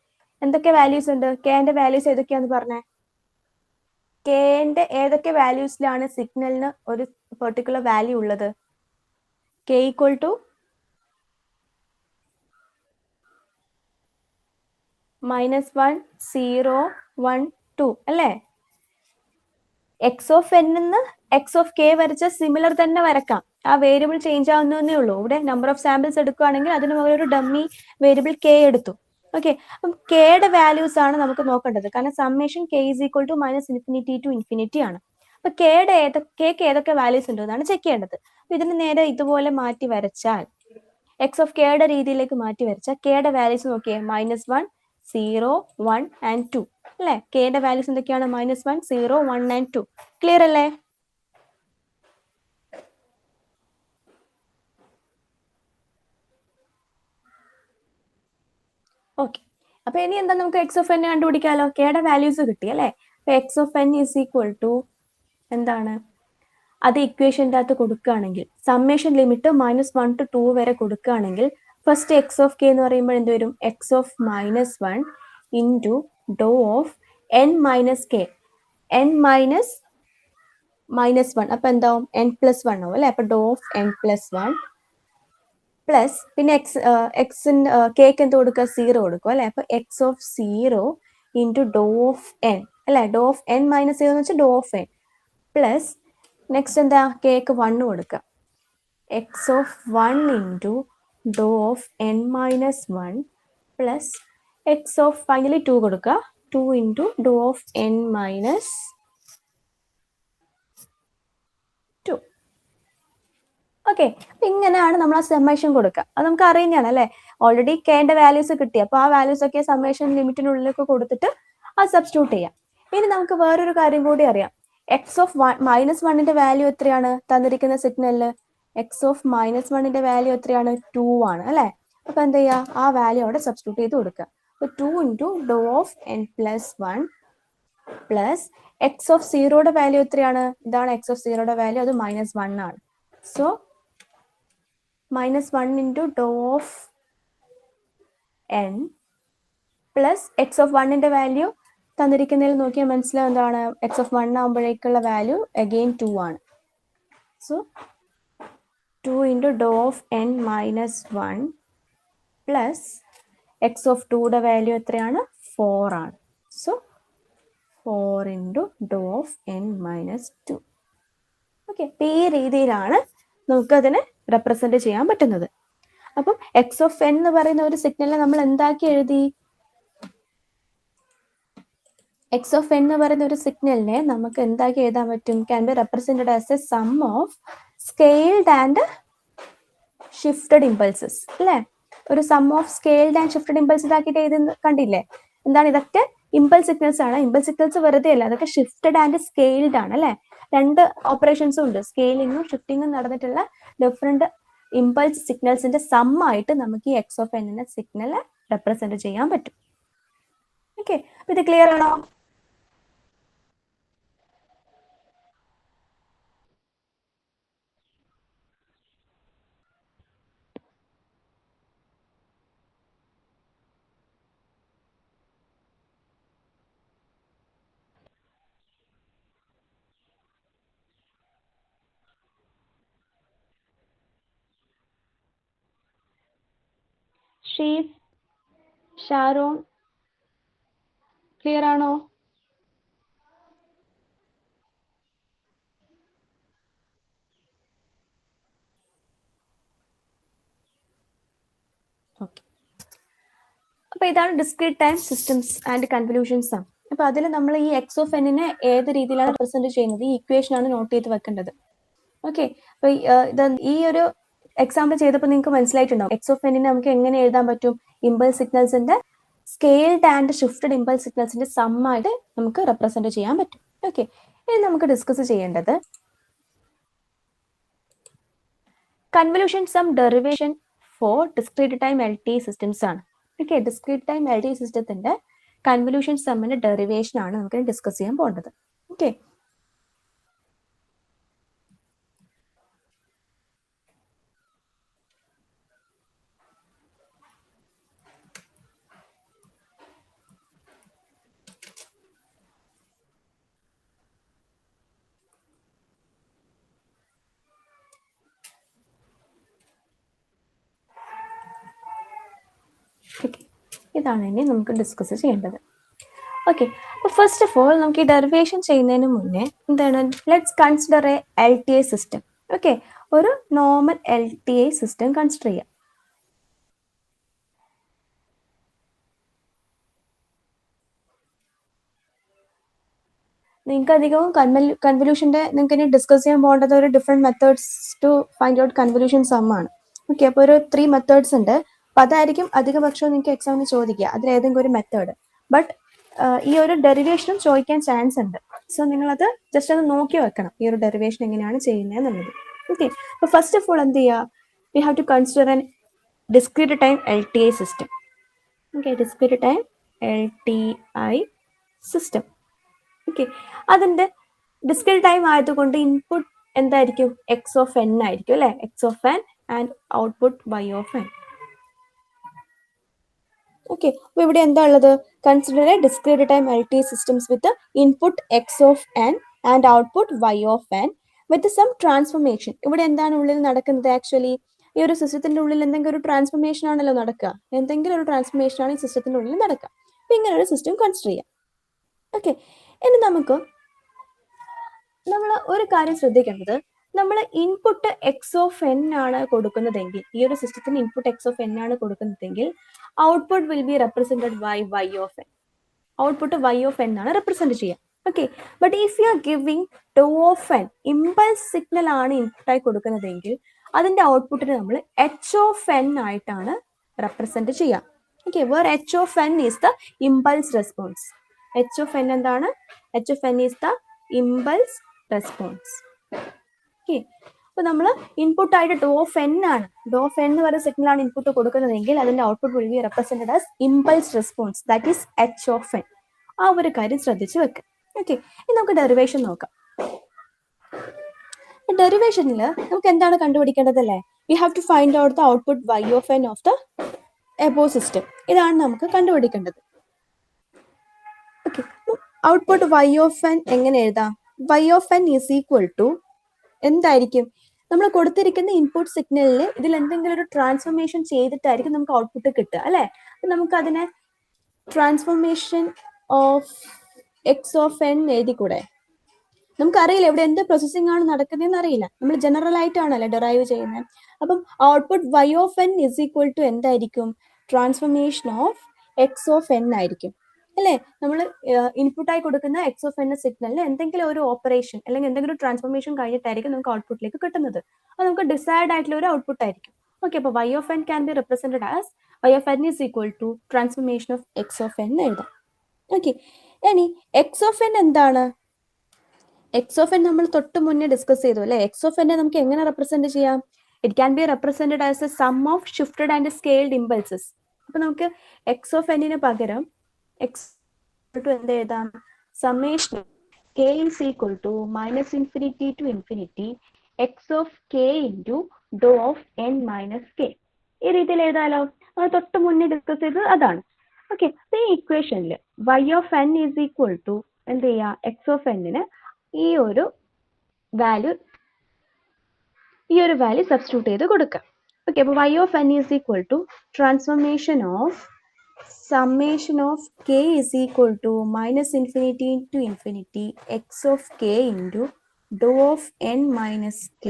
എന്തൊക്കെ വാല്യൂസ് ഉണ്ട്? കെന്റെ വാല്യൂസ് ഏതൊക്കെയാന്ന് പറഞ്ഞേ? കെന്റെ ഏതൊക്കെ വാല്യൂസിലാണ് സിഗ്നലിന് ഒരു പെർട്ടിക്കുലർ വാല്യൂ ഉള്ളത്? കെ ഈക്വൽ ടു -1 0 1 2 അല്ലേ. എക്സ് ഓഫ് എൻ നിന്ന് എക്സ് ഓഫ് കെ വരച്ച സിമിലർ തന്നെ വരക്കാം. ആ വേരിയബിൾ ചേഞ്ച് ആവുന്നേ ഉള്ളൂ. ഇവിടെ നമ്പർ ഓഫ് സാമ്പിൾസ് എടുക്കുകയാണെങ്കിൽ അതിന് പകരം ഒരു ഡമ്മി വേരിയബിൾ കെ എടുത്തു. ഓക്കെ, അപ്പം കെയുടെ വാല്യൂസ് ആണ് നമുക്ക് നോക്കേണ്ടത്. കാരണം summation k is equal to minus infinity to infinity ആണ്. അപ്പൊ കെക്ക് ഏതൊക്കെ വാല്യൂസ് ഉണ്ട് എന്നാണ് ചെക്ക് ചെയ്യേണ്ടത്. അപ്പൊ ഇതിന് നേരെ ഇതുപോലെ മാറ്റി വരച്ചാൽ, എക്സ് ഓഫ് കെയുടെ രീതിയിലേക്ക് മാറ്റി വരച്ചാൽ കെയുടെ വാല്യൂസ് നോക്കിയേ, -1 0 1 and 2 അല്ലെ. കെയുടെ വാല്യൂസ് എന്തൊക്കെയാണ്? -1 0 1 and 2. ക്ലിയർ അല്ലേ? ഓക്കെ, അപ്പൊ ഇനി എന്താ, നമുക്ക് എക്സ് ഓഫ് എൻ കണ്ടുപിടിക്കാലോ. കെയുടെ വാല്യൂസ് കിട്ടി അല്ലെ. അപ്പൊ x of n is equal to എന്താണ്? അത് ഇക്വേഷൻ്റെ അകത്ത് കൊടുക്കുകയാണെങ്കിൽ സമ്മേഷൻ ലിമിറ്റ് -1 to 2 വരെ കൊടുക്കുകയാണെങ്കിൽ ഫസ്റ്റ് എക്സ് ഓഫ് കെ എന്ന് പറയുമ്പോൾ എന്ത് വരും? എക്സ് ഓഫ് -1 ഇൻറ്റു ഡോ of n minus k, n minus -1. അപ്പൊ എന്താവും? n+1 ആവും അല്ലെ. അപ്പൊ ഡോ ഓഫ് n+1 പ്ലസ് പിന്നെ എക്സിന് കേക്ക് എന്ത് കൊടുക്കുക? 0 കൊടുക്കും അല്ലെ. അപ്പൊ എക്സ് ഓഫ് 0 ഇൻറ്റു ഡോ ഓഫ് എൻ അല്ലെ. ഡോ ഓഫ് n - 0 എന്ന് വെച്ചാൽ ഡോ ഓഫ് എൻ പ്ലസ് നെക്സ്റ്റ് എന്താ? കേക്ക് 1 കൊടുക്കുക. എക്സ് ഓഫ് 1 ഇൻറ്റു ഡോ of n - 1 plus x of finally 2 കൊടുക്കുക. 2 ഇൻറ്റു ഡോ ഓഫ് n - 2. ഓക്കെ, ഇങ്ങനെയാണ് നമ്മൾ ആ സമ്മേഷൻ കൊടുക്കുക. അത് നമുക്ക് അറിയുന്നതാണ് അല്ലെ. ഓൾറെഡി കെന്റെ വാല്യൂസ് കിട്ടി. അപ്പൊ ആ വാല്യൂസ് ഒക്കെ സമ്മേഷൻ ലിമിറ്റിനുള്ളിലേക്ക് കൊടുത്തിട്ട് അത് സബ്സ്റ്റിറ്റ്യൂട്ട് ചെയ്യാം. ഇനി നമുക്ക് വേറൊരു കാര്യം കൂടി അറിയാം. എക്സ് ഓഫ് -1ന്റെ വാല്യൂ എത്രയാണ് തന്നിരിക്കുന്ന സിഗ്നലില്? എക്സ് ഓഫ് -1ന്റെ വാല്യൂ എത്രയാണ്? 2 ആണ് അല്ലെ. അപ്പൊ എന്താ ചെയ്യാ? ആ വാല്യൂ അവിടെ സബ്സ്റ്റിറ്റ്യൂട്ട് ചെയ്ത് കൊടുക്കുക. അപ്പൊ 2 ഇൻറ്റു ഡോ of n+1 plus x of 0യുടെ വാല്യൂ എത്രയാണ്? ഇതാണ് എക്സ് ഓഫ് 0യുടെ വാല്യൂ. അത് -1 ആണ്. സോ -1 ഇൻറ്റു ഡോ of n plus x of 1ന്റെ വാല്യൂ തന്നിരിക്കുന്നതിൽ നോക്കിയാൽ മനസ്സിലാവും എന്താണ്? എക്സ് ഓഫ് 1 ആകുമ്പോഴേക്കുള്ള വാല്യൂ അഗെയിൻ 2 ആണ്. സോ 2 ഇൻറ്റു ഡോ of n - 1 plus x of 2യുടെ വാല്യൂ എത്രയാണ്? 4 ആണ്. സോ 4 ഇൻറ്റു ഡോ ഓഫ് n - 2. ഓക്കെ, ഈ രീതിയിലാണ് നമുക്കതിനെ റെപ്രസെന്റ് ചെയ്യാൻ പറ്റുന്നത്. അപ്പം എക്സ് ഓഫ് എൻ എന്ന് പറയുന്ന ഒരു സിഗ്നലിനെ നമ്മൾ എന്താക്കി എഴുതി? എക്സ് ഓഫ് എൻ എന്ന് പറയുന്ന ഒരു സിഗ്നലിനെ നമുക്ക് എന്താക്കി എഴുതാൻ പറ്റും? Can be represented as a sum of scaled and shifted impulses അല്ലേ? ഒരു sum of scaled and shifted impulses ആക്കിയിട്ട് എഴുതുന്ന കണ്ടില്ലേ? എന്താണ് ഇതൊക്കെ? ഇമ്പൾസ് സിഗ്നൽസ് ആണ്. ഇമ്പൾസ് സിഗ്നൽസ് വെറുതെ അല്ല, അതൊക്കെ ഷിഫ്റ്റഡ് ആൻഡ് സ്കെയിൽഡ് ആണ് അല്ലെ? രണ്ട് ഓപ്പറേഷൻസും ഉണ്ട്, സ്കെയിലിങ്ങും ഷിഫ്റ്റിങ്ങും നടന്നിട്ടുള്ള ഡിഫറെന്റ് ഇമ്പൾസ് സിഗ്നൽസിന്റെ സം ആയിട്ട് നമുക്ക് ഈ X of N signal represent ചെയ്യാൻ പറ്റും. ഓക്കെ, ഇത് ക്ലിയർ ആണോ? ഷീഫ്, ഷാരോൺ, ക്ലിയർ ആണോ? ഓക്കെ, അപ്പൊ ഇതാണ് ഡിസ്ക്രീറ്റ് ടൈം സിസ്റ്റംസ് ആൻഡ് കൺവല്യൂഷൻസ് ആണ്. അപ്പൊ അതിൽ നമ്മൾ ഈ എക്സ് ഓഫ് എന്നിനെ ഏത് രീതിയിലാണ് റെപ്രസെന്റ് ചെയ്യുന്നത്, ഈ ഇക്വേഷൻ ആണ് നോട്ട് ചെയ്ത് വെക്കേണ്ടത്. ഓക്കെ, അപ്പൊ ഈ ഒരു എക്സാമ്പിൾ ചെയ്തപ്പോൾ നിങ്ങൾക്ക് മനസ്സിലായിട്ടുണ്ടാവും എക്സ് ഓഫ് എന്നിനെ നമുക്ക് എങ്ങനെ എഴുതാൻ പറ്റും? ഇമ്പൾസ് സിഗ്നൽസിന്റെ സ്കെയിൽഡ് ആൻഡ് ഷിഫ്റ്റഡ് ഇമ്പൾസ് സിഗ്നൽസിന്റെ സം ആയിട്ട് നമുക്ക് റെപ്രസെന്റ് ചെയ്യാൻ പറ്റും. ഓക്കെ, ഇനി നമുക്ക് ഡിസ്കസ് ചെയ്യേണ്ടത് convolution sum derivation for discrete time L T systems ആണ്. Okay, discrete time L T സിസ്റ്റത്തിന്റെ കൺവല്യൂഷൻ സമ്മിന്റെ ഡെറിവേഷൻ ആണ് നമുക്ക് ഡിസ്കസ് ചെയ്യാൻ പോകേണ്ടത്. ഓക്കെ, ഇതാണ് ഇനി നമുക്ക് ഡിസ്കസ് ചെയ്യേണ്ടത്. ഓക്കെ, അപ്പോൾ ഫസ്റ്റ് ഓഫ് ഓൾ നമുക്ക് ഈ ഡെറിവേഷൻ ചെയ്യുന്നതിന് മുന്നേ എന്താണ്, let's consider a L T I system. Okay, ഒരു normal L T I system consider ചെയ്യാം. നിങ്ങൾക്ക് അധികവും കൺവല്യൂഷന്റെ നിങ്ങൾക്ക് ഇനി ഡിസ്കസ് ചെയ്യാൻ പോകേണ്ടത് ഒരു different methods to find out convolution sum ആണ്. ഓക്കെ, അപ്പോൾ ഒരു 3 മെത്തേഡ്സ് ഉണ്ട്. അപ്പൊ അതായിരിക്കും അധിക പക്ഷം നിങ്ങൾക്ക് എക്സാമിന് ചോദിക്കുക, അതിൽ ഏതെങ്കിലും ഒരു മെത്തേഡ്. ബട്ട് ഈ ഒരു ഡെറിവേഷനും ചോദിക്കാൻ ചാൻസ് ഉണ്ട്. സോ നിങ്ങളത് ജസ്റ്റ് ഒന്ന് നോക്കി വെക്കണം, ഈ ഒരു ഡെറിവേഷൻ എങ്ങനെയാണ് ചെയ്യുന്നത് എന്നുള്ളത്. ഓക്കെ, അപ്പൊ ഫസ്റ്റ് ഓഫ് ഓൾ എന്ത് ചെയ്യുക, we have to consider an discrete time L T I system. Okay, discrete time L T I system. Okay, അതിന്റെ ഡിസ്ക്രീറ്റ് ടൈം ആയതുകൊണ്ട് ഇൻപുട്ട് എന്തായിരിക്കും? എക്സ് ഓഫ് എൻ ആയിരിക്കും അല്ലെ? X of n and output y of n. Okay, അപ്പൊ ഇവിടെ എന്താ ഉള്ളത്? Consider a discrete time L T systems with input x of n and output y of n with some transformation. ഇവിടെ എന്താണ് ഉള്ളിൽ നടക്കുന്നത്? ആക്ച്വലി ഈ ഒരു സിസ്റ്റത്തിന്റെ ഉള്ളിൽ എന്തെങ്കിലും ഒരു ട്രാൻസ്ഫോർമേഷൻ ആണല്ലോ നടക്കുക. എന്തെങ്കിലും ഒരു ട്രാൻസ്ഫോർമേഷൻ ആണ് ഈ സിസ്റ്റത്തിന്റെ ഉള്ളിൽ നടക്കുക. അപ്പൊ ഇങ്ങനെ ഒരു സിസ്റ്റം കൺസിഡർ ചെയ്യാം. ഓക്കെ, ഇനി നമ്മൾ ഒരു കാര്യം ശ്രദ്ധിക്കേണ്ടത്, നമ്മൾ ഇൻപുട്ട് എക്സ് ഓഫ് എൻ ആണ് കൊടുക്കുന്നതെങ്കിൽ, ഈ ഒരു സിസ്റ്റത്തിന് ഇൻപുട്ട് എക്സ് ഓഫ് എൻ ആണ് കൊടുക്കുന്നതെങ്കിൽ output will be represented by y of n. Output y of n ആണ് റെപ്രസെന്റ് ചെയ്യുക. Okay, but if you are giving ടു ഓഫ് എൻ, ഇമ്പൾസ് സിഗ്നൽ ആണ് ഇൻപുട്ടായി കൊടുക്കുന്നതെങ്കിൽ അതിന്റെ ഔട്ട്പുട്ടിന് നമ്മൾ എച്ച് ഓഫ് എൻ ആയിട്ടാണ് റെപ്രസെന്റ് ചെയ്യുക. Okay, where h of n is the impulse response. H of n എന്താണ്? H of n is the impulse response. Okay, അപ്പൊ നമ്മൾ ഇൻപുട്ട് ആയിട്ട് ഡോ ഓഫ് എൻ ആണ്, ഡോ ഓഫ് എൻ എന്ന് പറയുന്ന സിഗ്നൽ ആണ് ഇൻപുട്ട് കൊടുക്കുന്നതെങ്കിൽ അതിന്റെ output will be represented as impulse response, that is H of N. ആ ഒരു കാര്യം ശ്രദ്ധിച്ച് വെക്കാം. ഓക്കെ, ഇനി നമുക്ക് ഡെറിവേഷൻ നോക്കാം. ഡെറിവേഷനിൽ നമുക്ക് എന്താണ് കണ്ടുപിടിക്കേണ്ടത് അല്ലേ? We have to find out the output y of n of the above system. ഇതാണ് നമുക്ക് കണ്ടുപിടിക്കേണ്ടത്. Okay, output y of n എങ്ങനെ എഴുതാം? Y of n is equal to എന്തായിരിക്കും? നമ്മൾ കൊടുത്തിരിക്കുന്ന ഇൻപുട്ട് സിഗ്നലിൽ ഇതിൽ എന്തെങ്കിലും ഒരു ട്രാൻസ്ഫോർമേഷൻ ചെയ്തിട്ടായിരിക്കും നമുക്ക് ഔട്ട്പുട്ട് കിട്ടുക അല്ലെ? നമുക്ക് അതിനെ transformation of x of n എഴുതിക്കൂടെ? നമുക്കറിയില്ല ഇവിടെ എന്ത് പ്രോസസ്സിംഗ് ആണ് നടക്കുന്നതെന്ന് അറിയില്ല, നമ്മൾ ജനറൽ ആയിട്ടാണല്ലോ ഡെറൈവ് ചെയ്യുന്നത്. അപ്പം output y of n is equal to എന്തായിരിക്കും? Transformation of x of n ആയിരിക്കും. അല്ലേ? നമ്മൾ ഇൻപുട്ടായി കൊടുക്കുന്ന എക്സ് ഓഫ് എന്ന സിഗ്നലിന് എന്തെങ്കിലും ഒരു ഓപ്പറേഷൻ അല്ലെങ്കിൽ എന്തെങ്കിലും ഒരു ട്രാൻസ്ഫോർമേഷൻ കഴിഞ്ഞിട്ടായിരിക്കും നമുക്ക് ഔട്ട്പുട്ടിലേക്ക് കിട്ടുന്നത്. അത് നമുക്ക് ഡിസൈഡ് ആയിട്ടുള്ള ഒരു ഔട്ട്പുട്ട് ആയിരിക്കും. ഓക്കെ, അപ്പോൾ y of n can be represented as y of n is equal to transformation of x of n എഴുതാം. ഓക്കെ, ഇനി എക്സ് ഓഫ് n എന്താണ്? എക്സ് ഓഫ് എൻ നമ്മൾ തൊട്ട് മുന്നേ ഡിസ്കസ് ചെയ്തു അല്ലേ? എക്സ് ഓഫ് എന്നെ നമുക്ക് എങ്ങനെ റെപ്രസെന്റ് ചെയ്യാം? It can be represented as a sum of shifted and scaled impulses. അപ്പൊ നമുക്ക് എക്സ് ഓഫ് എന്നിന് പകരം എക്സ് ടു എന്ത് എഴുതാം? Summation k is equal to minus infinity to infinity x of k into ഡോ ഓഫ് എൻ മൈനസ് കെ. ഈ രീതിയിൽ എഴുതാലോ? അത് തൊട്ട് മുന്നേ ഡിസ്കസ് ചെയ്തത് അതാണ്. ഓക്കെ, ഈ ഇക്വേഷനിൽ y of n is equal to എന്ത് ചെയ്യാ? എക്സ് ഓഫ് എന്നിന് ഈ ഒരു വാല്യൂ സബ്സ്റ്റിറ്റ്യൂട്ട് ചെയ്ത് കൊടുക്കാം. ഓക്കെ, അപ്പോൾ y of n is equal to transformation of summation of k is equal to minus infinity to infinity x of k into ഡോ of n minus k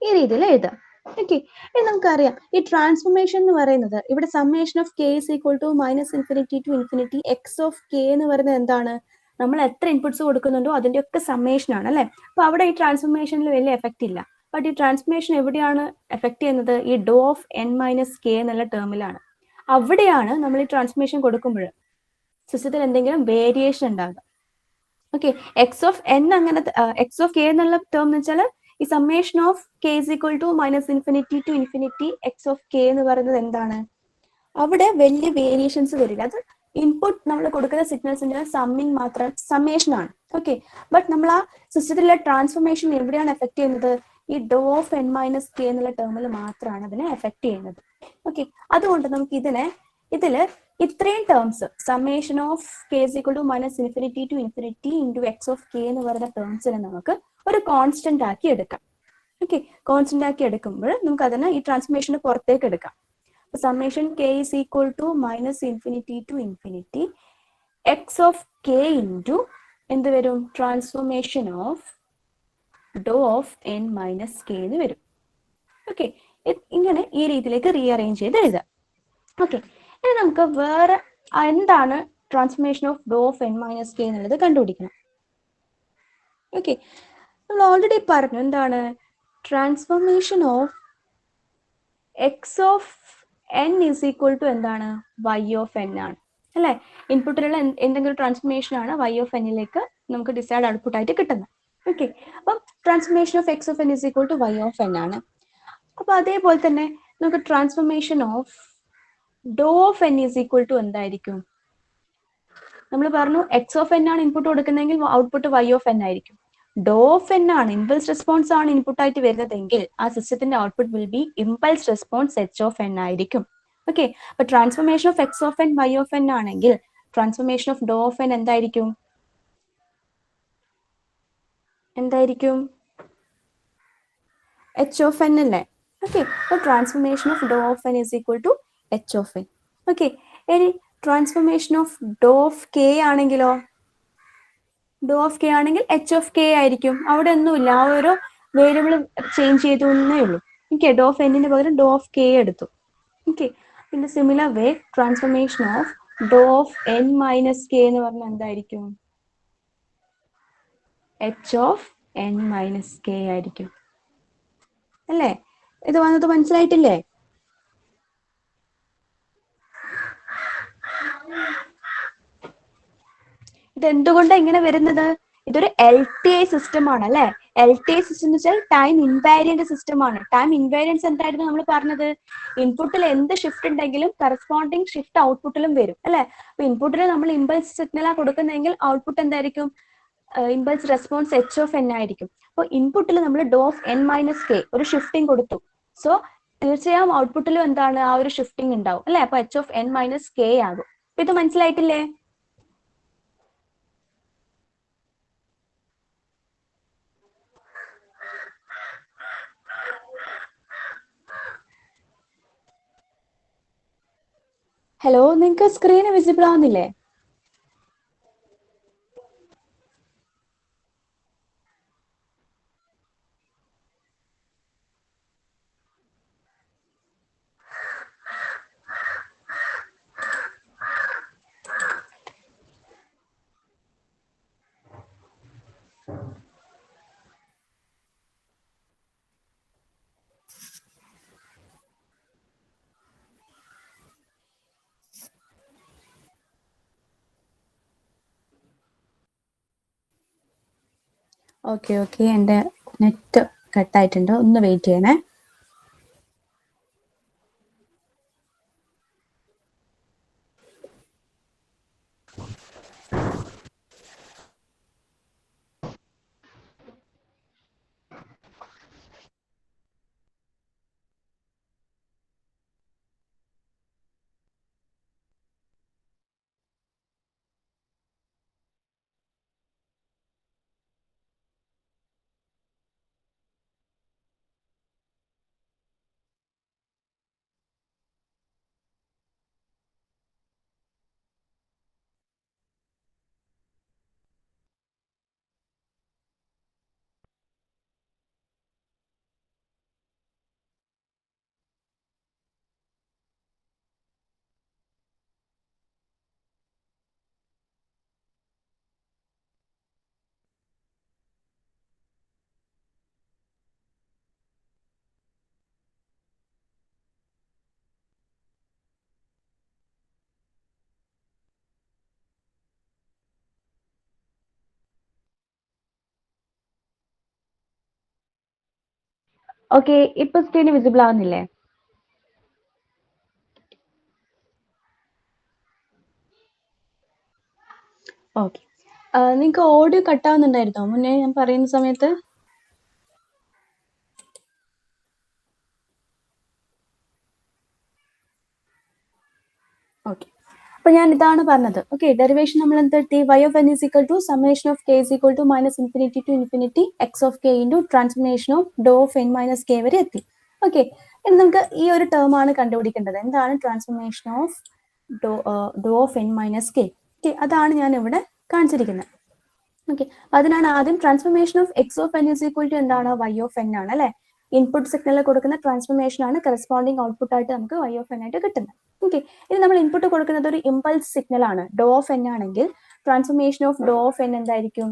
ഈ രീതിയിൽ എഴുതാം. ഓക്കെ, ഇനി നമുക്കറിയാം ഈ ട്രാൻസ്ഫോർമേഷൻ എന്ന് പറയുന്നത് ഇവിടെ summation of k is equal to minus infinity to infinity x of k എന്ന് പറയുന്നത് എന്താണ്? നമ്മൾ എത്ര ഇൻപുട്സ് കൊടുക്കുന്നുണ്ടോ അതിന്റെ ഒക്കെ സമ്മേഷൻ ആണ് അല്ലെ? അപ്പൊ അവിടെ ഈ ട്രാൻസ്ഫോർമേഷനിൽ വലിയ എഫക്റ്റ് ഇല്ല. ബട്ട് ഈ ട്രാൻസ്ഫോർമേഷൻ എവിടെയാണ് എഫക്ട് ചെയ്യുന്നത്? ഈ ഡോ ഓഫ് n മൈനസ് കെ എന്നുള്ള ടേമിലാണ്. അവിടെയാണ് നമ്മൾ ഈ ട്രാൻസ്ഫോർമേഷൻ കൊടുക്കുമ്പോൾ സിസ്റ്റത്തിൽ എന്തെങ്കിലും വേരിയേഷൻ ഉണ്ടാകുക. ഓക്കെ, എക്സ് ഓഫ് n അങ്ങനെ എക്സ് ഓഫ് കെ എന്നുള്ള ടേം എന്ന് വെച്ചാൽ ഈ summation of k is equal to minus infinity to infinity x of k എന്ന് പറയുന്നത് എന്താണ്? അവിടെ വലിയ വേരിയേഷൻസ് വരില്ല. അത് ഇൻപുട്ട് നമ്മൾ കൊടുക്കുന്ന സിഗ്നൽസിന്റെ സമ്മിങ് മാത്രം സമ്മേഷൻ ആണ്. ഓക്കെ, ബട്ട് നമ്മൾ ആ സിസ്റ്റത്തിലെ ട്രാൻസ്ഫോർമേഷൻ എവിടെയാണ് എഫക്ട് ചെയ്യുന്നത്? ഈ ഡോ ഓഫ് എൻ മൈനസ് കെ എന്നുള്ള ടേമിൽ മാത്രമാണ് അതിനെ എഫക്ട് ചെയ്യുന്നത്. ഓക്കെ, അതുകൊണ്ട് നമുക്ക് ഇതില് ഇത്രയും terms summation of k is equal to minus infinity to infinity into x of k എന്ന് പറയുന്ന ടേംസിനെ നമുക്ക് ഒരു കോൺസ്റ്റന്റ് ആക്കി എടുക്കാം. ഓക്കെ, കോൺസ്റ്റന്റ് ആക്കി എടുക്കുമ്പോൾ നമുക്ക് അതിനെ ഈ ട്രാൻസ്ഫോർമേഷന് പുറത്തേക്ക് എടുക്കാം. Summation k is equal to minus infinity to infinity x of k into എന്ത് വരും? ട്രാൻസ്ഫോർമേഷൻ ഓഫ് ഡോ ഓഫ് n മൈനസ് കെ എന്ന് വരും. ഓക്കെ, ഇങ്ങനെ ഈ രീതിയിലേക്ക് റീഅറേഞ്ച് ചെയ്ത് എഴുതാം. ഓക്കെ, ഇനി നമുക്ക് വേറെ എന്താണ് ട്രാൻസ്ഫോർമേഷൻ ഓഫ് ഡോ ഓഫ് n മൈനസ് കെ എന്നുള്ളത് കണ്ടുപിടിക്കണം. ഓക്കെ, നമ്മൾ ഓൾറെഡി പറഞ്ഞു എന്താണ്? Transformation of x of n is equal to എന്താണ്? y ഓഫ് n ആണ് അല്ലെ? ഇൻപുട്ടിലുള്ള എന്തെങ്കിലും ട്രാൻസ്ഫോർമേഷൻ ആണ് y ഓഫ് എന്നിലേക്ക് നമുക്ക് ഡിസൈഡ് ഔട്ട്പുട്ട് ആയിട്ട് കിട്ടുന്നത്. ഓക്കെ, അപ്പം transformation of x of n is equal to y of n ആണ്. അപ്പൊ അതേപോലെ തന്നെ നമുക്ക് ട്രാൻസ്ഫോർമേഷൻ ഓഫ് ഡോ of n is equal to എന്തായിരിക്കും? നമ്മൾ പറഞ്ഞു എക്സ് ഓഫ് n ആണ് ഇൻപുട്ട് കൊടുക്കുന്നതെങ്കിൽ ഔട്ട്പുട്ട് y ഓഫ് n ആയിരിക്കും. ഡോ ഓഫ് n ആണ് ഇമ്പൾസ് റെസ്പോൺസ് ആണ് ഇൻപുട്ട് ആയിട്ട് വരുന്നതെങ്കിൽ ആ സിസ്റ്റത്തിന്റെ output will be impulse response h of n ആയിരിക്കും. ഓക്കെ, അപ്പൊ transformation of x of n y of n ആണെങ്കിൽ ട്രാൻസ്ഫോർമേഷൻ ഓഫ് ഡോ ഓഫ് n എന്തായിരിക്കും? h ഓഫ് n അല്ലേ? ഓക്കെ, അപ്പൊ ട്രാൻസ്ഫോർമേഷൻ ഓഫ് ഡോ of n is equal to h of n. Okay, ഇനി transformation of ഡോ ഓഫ് k ആണെങ്കിലോ? ഡോ ഓഫ് കെ ആണെങ്കിൽ എച്ച് ഓഫ് കെ ആയിരിക്കും. അവിടെ ഒന്നുമില്ല, ആ ഒരു വേരിയബിൾ ചേഞ്ച് ചെയ്തു എന്നേ ഉള്ളൂ. ഓക്കെ, ഡോ ഓഫ് എന്നിന് പകരം ഡോ ഓഫ് കെ എടുത്തു. ഓക്കെ, പിന്നെ സിമിലർ വേ ട്രാൻസ്ഫോർമേഷൻ ഓഫ് ഡോ ഓഫ് എൻ മൈനസ് കെ എന്ന് പറഞ്ഞാൽ എന്തായിരിക്കും? H of n minus k ആയിരിക്കും അല്ലേ? ഇത് വന്നത് മനസ്സിലായിട്ടില്ലേ? ഇതെന്തുകൊണ്ടാണ് ഇങ്ങനെ വരുന്നത്? ഇതൊരു എൽ ടി ഐ സിസ്റ്റം ആണ് അല്ലെ? എൽ ടി ഐ സിസ്റ്റം എന്ന് വെച്ചാൽ ടൈം ഇൻവാരിയന്റ് സിസ്റ്റം ആണ്. ടൈം ഇൻവാരിയൻസ് എന്തായിരുന്നു നമ്മൾ പറഞ്ഞത്? ഇൻപുട്ടിൽ എന്ത് ഷിഫ്റ്റ് ഉണ്ടെങ്കിലും കറസ്പോണ്ടിങ് ഷിഫ്റ്റ് ഔട്ട്പുട്ടിലും വരും അല്ലെ? അപ്പൊ ഇൻപുട്ടിൽ നമ്മൾ ഇമ്പൾസ് സിഗ്നലാണ് കൊടുക്കുന്നതെങ്കിൽ ഔട്ട്പുട്ട് എന്തായിരിക്കും? Impulse response h of n ആയിരിക്കും. അപ്പോൾ ഇൻപുട്ടിൽ നമ്മൾ ഡോ ഓഫ് എൻ മൈനസ് കെ ഒരു ഷിഫ്റ്റിംഗ് കൊടുത്തു. സോ തീർച്ചയായും ഔട്ട്പുട്ടിലും എന്താണ്? ആ ഒരു ഷിഫ്റ്റിംഗ് ഉണ്ടാവും അല്ലെ? അപ്പൊ H of n minus K ആകും. അപ്പൊ ഇത് മനസ്സിലായിട്ടില്ലേ? ഹലോ, നിങ്ങൾക്ക് സ്ക്രീന് വിസിബിൾ ആവുന്നില്ലേ? ഓക്കെ ഓക്കെ, എൻ്റെ നെറ്റ് കട്ടായിട്ടുണ്ട്, ഒന്ന് വെയിറ്റ് ചെയ്യണേ. ഓക്കെ, ഇപ്പൊ സ്ക്രീന് വിസിബിൾ ആവുന്നില്ലേ? ഓക്കെ, നിങ്ങൾക്ക് ഓഡിയോ കട്ടാവുന്നുണ്ടായിരുന്നോ മുന്നേ ഞാൻ പറയുന്ന സമയത്ത്? ഓക്കെ, അപ്പൊ ഞാൻ ഇതാണ് പറഞ്ഞത്. ഓക്കെ, ഡെറിവേഷൻ നമ്മൾ എന്തെത്തി? y of n is equal to summation of k is equal to minus infinity to infinity x of k into transformation of dou of n minus k വരെ എത്തി. ഓക്കെ, ഇനി നമുക്ക് ഈ ഒരു ടേം ആണ് കണ്ടുപിടിക്കേണ്ടത്. എന്താണ് ട്രാൻസ്ഫോർമേഷൻ ഓഫ് ഡോ of n minus k? Okay, അതാണ് ഞാൻ ഇവിടെ കാണിച്ചിരിക്കുന്നത്. ഓക്കെ, അതിനാണ് ആദ്യം transformation of x of n is equal to എന്താണ്? വൈ ഓഫ് എൻ ആണ് അല്ലെ. ഇൻപുട്ട് സിഗ്നലിൽ കൊടുക്കുന്ന ട്രാൻസ്ഫോർമേഷൻ ആണ് കറസ്പോണ്ടിങ് ഔട്ട്പുട്ട് ആയിട്ട് നമുക്ക് വൈ ഓഫ് എൻ ആയിട്ട് കിട്ടുന്നത്. ഓക്കെ, ഇനി നമ്മൾ ഇൻപുട്ട് കൊടുക്കുന്നത് ഒരു ഇമ്പൾസ് സിഗ്നൽ ആണ്. ഡോ ഓഫ് എൻ ആണെങ്കിൽ ട്രാൻസ്ഫോർമേഷൻ ഓഫ് ഡോ ഓഫ് എൻ എന്തായിരിക്കും?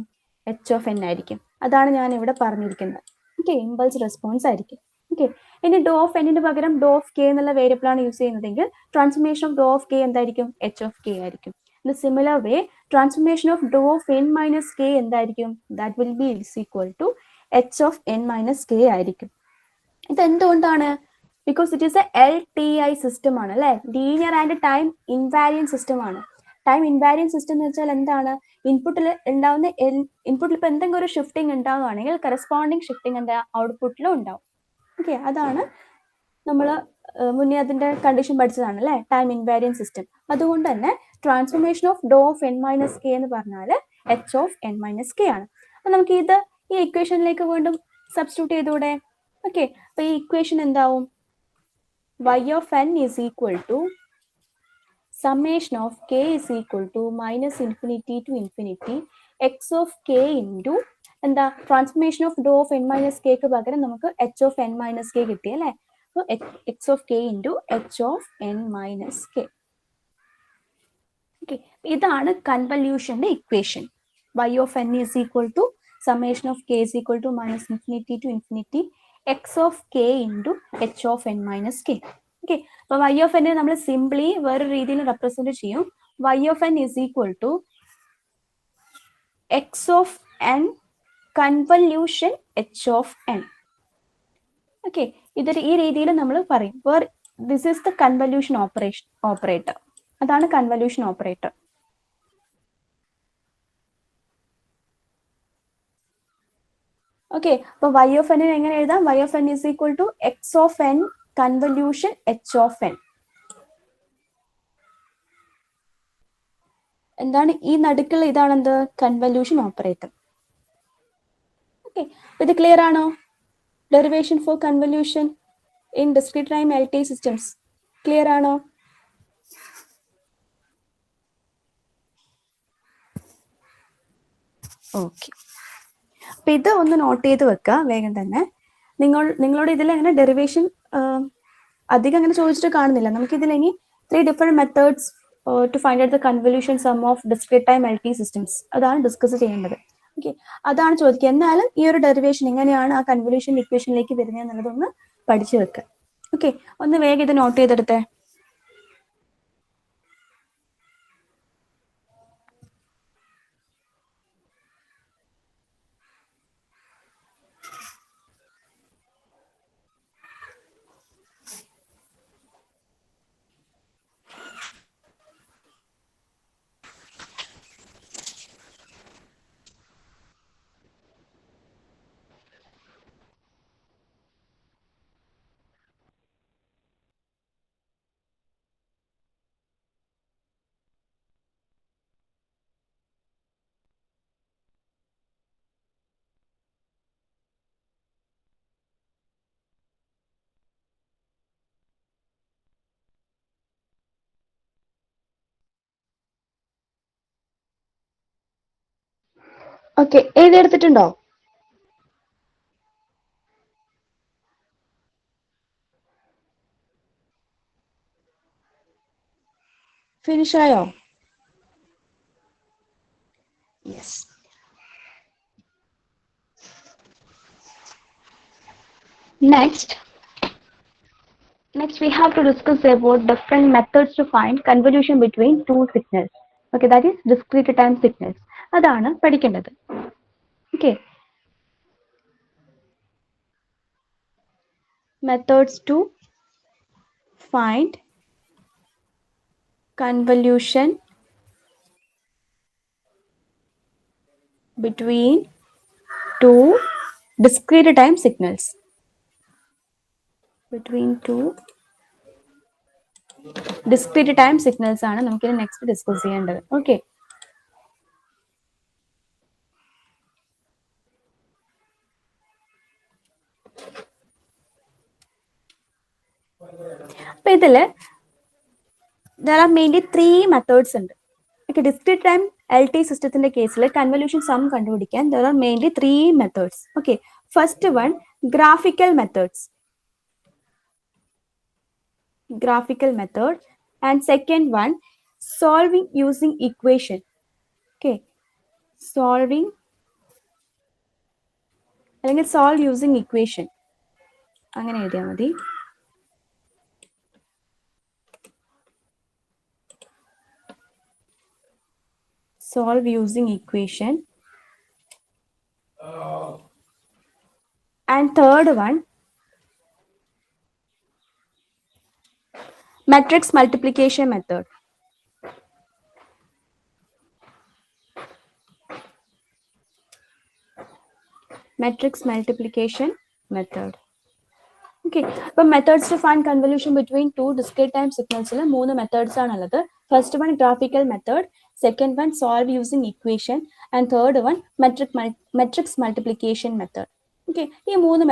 എച്ച് ഓഫ് എൻ ആയിരിക്കും. അതാണ് ഞാൻ ഇവിടെ പറഞ്ഞിരിക്കുന്നത്. ഓക്കെ, ഇമ്പൾസ് റെസ്പോൺസ് ആയിരിക്കും. ഓക്കെ, ഇനി ഡോ ഓഫ് എന്നിന് പകരം ഡോ ഓഫ് കെ എന്നുള്ള വേരിയബിൾ ആണ് യൂസ് ചെയ്യുന്നതെങ്കിൽ ട്രാൻസ്ഫോർമേഷൻ ഓഫ് ഡോ ഓഫ് കെ എന്തായിരിക്കും? എച്ച് ഓഫ് കെ ആയിരിക്കും. In a similar way, transformation of dou of n minus k എന്തായിരിക്കും? That will be is equal to h of n minus k ആയിരിക്കും. ഇത് എന്തുകൊണ്ടാണ്? Because it is A LTI system ആണ് അല്ലെ. Linear and time ഇൻവാരിയൻ system ആണ്. Time ഇൻവാരിയൻ system എന്ന് വെച്ചാൽ എന്താണ്? ഇൻപുട്ടിൽ ഉണ്ടാവുന്ന ഇൻപുട്ടിൽ ഇപ്പൊ എന്തെങ്കിലും ഒരു ഷിഫ്റ്റിംഗ് ഉണ്ടാവുകയാണെങ്കിൽ കറസ്പോണ്ടിങ് ഷിഫ്റ്റിംഗ് എന്താ ഔട്ട്പുട്ടിലും ഉണ്ടാവും. ഓക്കെ, അതാണ് നമ്മൾ മുന്നേ അതിന്റെ കണ്ടീഷൻ പഠിച്ചതാണ് അല്ലെ, ടൈം ഇൻവാരിയൻ സിസ്റ്റം. അതുകൊണ്ട് തന്നെ ട്രാൻസ്ഫോർമേഷൻ ഓഫ് ഡോ ഓഫ് എൻ മൈനസ് കെ എന്ന് പറഞ്ഞാൽ h of n minus k ആണ്. അപ്പൊ നമുക്ക് ഇത് ഈ ഇക്വേഷനിലേക്ക് വീണ്ടും സബ്സ്റ്റിറ്റ്യൂട്ട് ചെയ്തൂടെ? ഓക്കെ, അപ്പൊ ഈ ഇക്വേഷൻ എന്താവും? y of n is equal to summation of k is equal to minus infinity to infinity x of k into എന്താ? ട്രാൻസ്ഫോർമേഷൻ ഓഫ് ഡോ ഓഫ് എൻ മൈനസ് കെക്ക് പകരം നമുക്ക് h of n minus k കിട്ടി അല്ലെ. അപ്പോൾ x of k into h of n minus k. Okay, ഇതാണ് കൺവല്യൂഷന്റെ equation. y of n is equal to summation of k is equal to minus infinity to infinity x of k into h of n minus k. Okay, അപ്പൊ y of n നമ്മൾ simply വേറെ രീതിയിൽ represent ചെയ്യും. y of n is equal to x of n convolution h of n. Okay, ഇതൊരു ഈ രീതിയിൽ നമ്മൾ പറയും. Where this is the convolution operator. അതാണ് കൺവല്യൂഷൻ ഓപ്പറേറ്റർ. ഓക്കെ, അപ്പൊ y of n എങ്ങനെ എഴുതാം? y of n is equal to x of n convolution h of n. എന്താണ് ഈ നടുക്കുള്ള? ഇതാണ് എന്ത്? Convolution operator. ഓക്കെ, ഇത് ക്ലിയർ ആണോ? Derivation for convolution in discrete time LTI systems clear ആണോ? ഓക്കെ, അപ്പൊ ഇത് ഒന്ന് നോട്ട് ചെയ്ത് വെക്കുക വേഗം തന്നെ. നിങ്ങളോട് ഇതിൽ അങ്ങനെ ഡെറിവേഷൻ അധികം അങ്ങനെ ചോദിച്ചിട്ട് കാണുന്നില്ല. നമുക്ക് ഇതിൽ ഇനി 3 different methods to find out the convolution sum of discrete time LTI systems അതാണ് ഡിസ്കസ് ചെയ്യേണ്ടത്. ഓക്കെ, അതാണ് ചോദിക്കുക. എന്നാലും ഈ ഒരു ഡെറിവേഷൻ എങ്ങനെയാണ് ആ കൺവല്യൂഷൻ ഇക്വേഷനിലേക്ക് വരുന്നത് എന്നുള്ളതൊന്ന് പഠിച്ചു വെക്കുക. ഓക്കെ, ഒന്ന് വേഗം ഇത് നോട്ട് ചെയ്തെടുത്തേ. ഓക്കെ, എഴുതിയെടുത്തിട്ടുണ്ടോ? ഫിനിഷ് ആയോ? Yes. Next we have to discuss about different methods to find convolution between two signals. Okay, that is discrete time signals. അതാണ് പഠിക്കേണ്ടത്. Okay. Methods to find convolution between two discrete time signals. Between two discrete time signals ആണ് നമുക്ക് next discuss ചെയ്യേണ്ടത്. Okay, അപ്പൊ ഇതില് there are mainly 3 methods ഉണ്ട്. Okay, discrete time LT സിസ്റ്റത്തിന്റെ കേസിൽ കൺവല്യൂഷൻ സം കണ്ടുപിടിക്കാൻ there are mainly 3 methods. Okay, first one graphical methods. Graphical method, and second one solving using equation. Okay, solving അല്ലെങ്കിൽ solve using equation അങ്ങനെ എഴുതിയാൽ മതി. Solve using equation. And third one matrix multiplication method. Matrix multiplication method. Okay, so methods to find convolution between two discrete time signals ila 3 methods aanallathu. First one graphical method, second one solve using equation, and third one matrix multiplication method. Okay, ഈ 3 methods